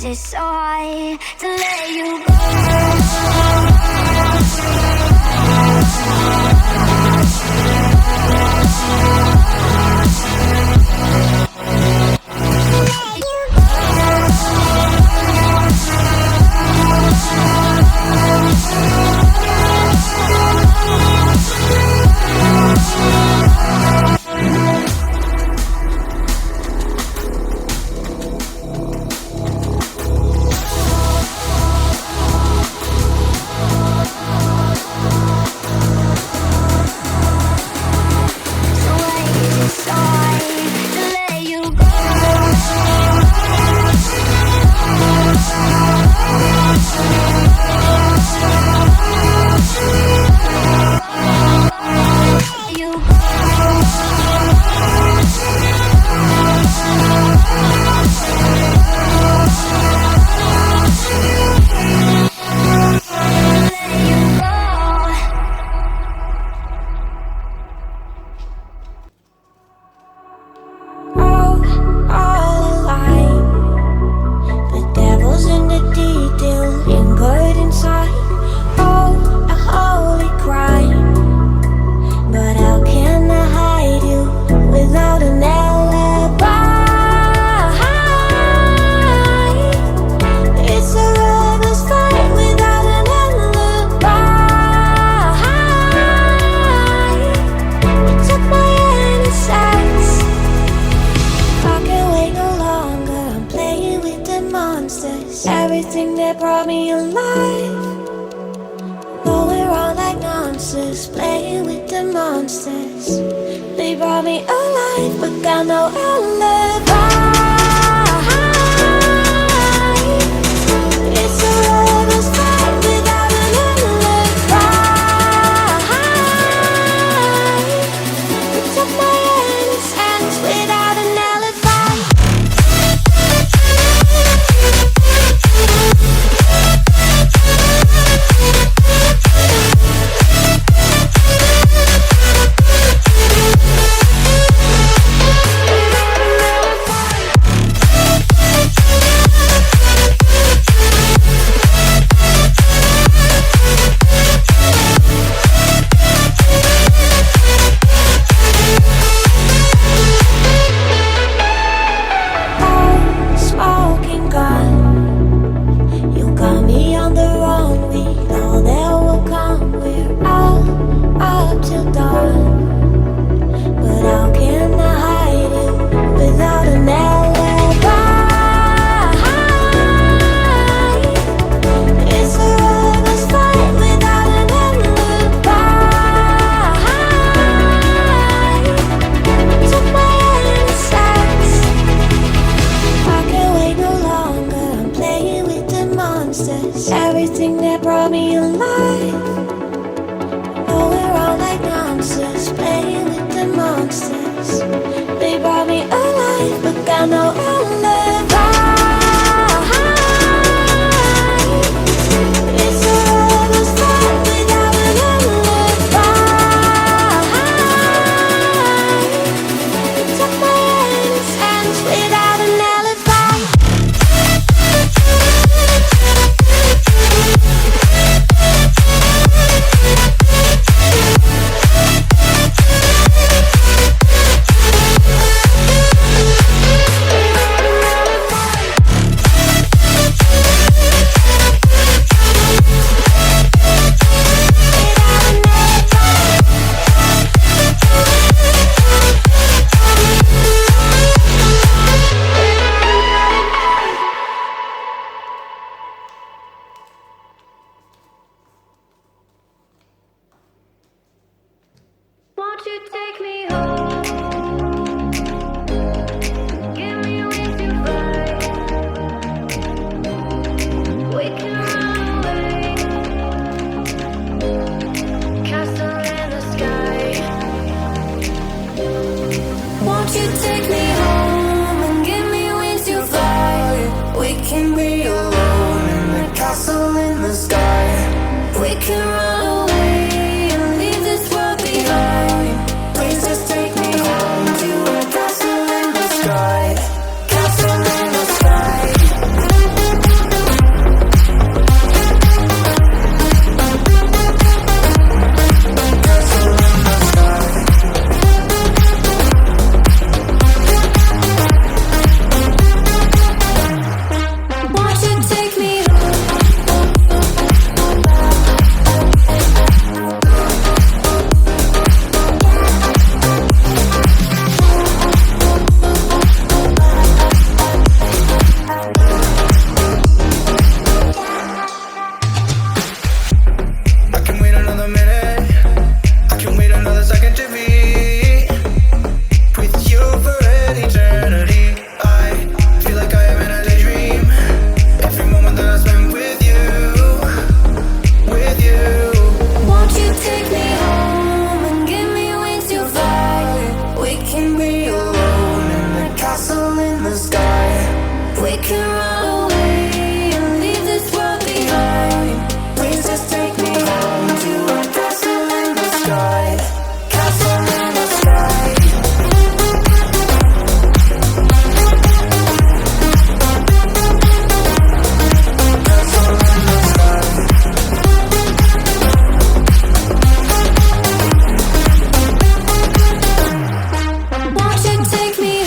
is it so hard to let you everything that brought me alive. Though we're all like monsters, playing with the monsters. They brought me alive, but got no alibi. It's a lover's fight without an alibi. It's up my innocence without an alibi. Everything that brought me alive. Oh, we're all like monsters, playing with the monsters. They brought me alive, but got no alibi. It's a lover's fight without an alibi. It took my innocence without an alibi. Won't you take me home? Give me wings to fly. We can run away. Castle in the sky. Won't you take me home and give me wings to fly? We can be alone in the castle in the sky. We can run away and leave this world behind. Please just take me home to a castle in the sky. Castle in the sky. We can run away and leave this world behind. Please just take me home to a castle in the sky. Castle in the sky. Castle in the sky. Won't you take me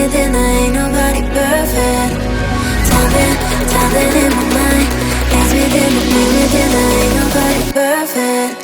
within, I ain't nobody perfect. Something in my mind. It's within, I ain't nobody perfect.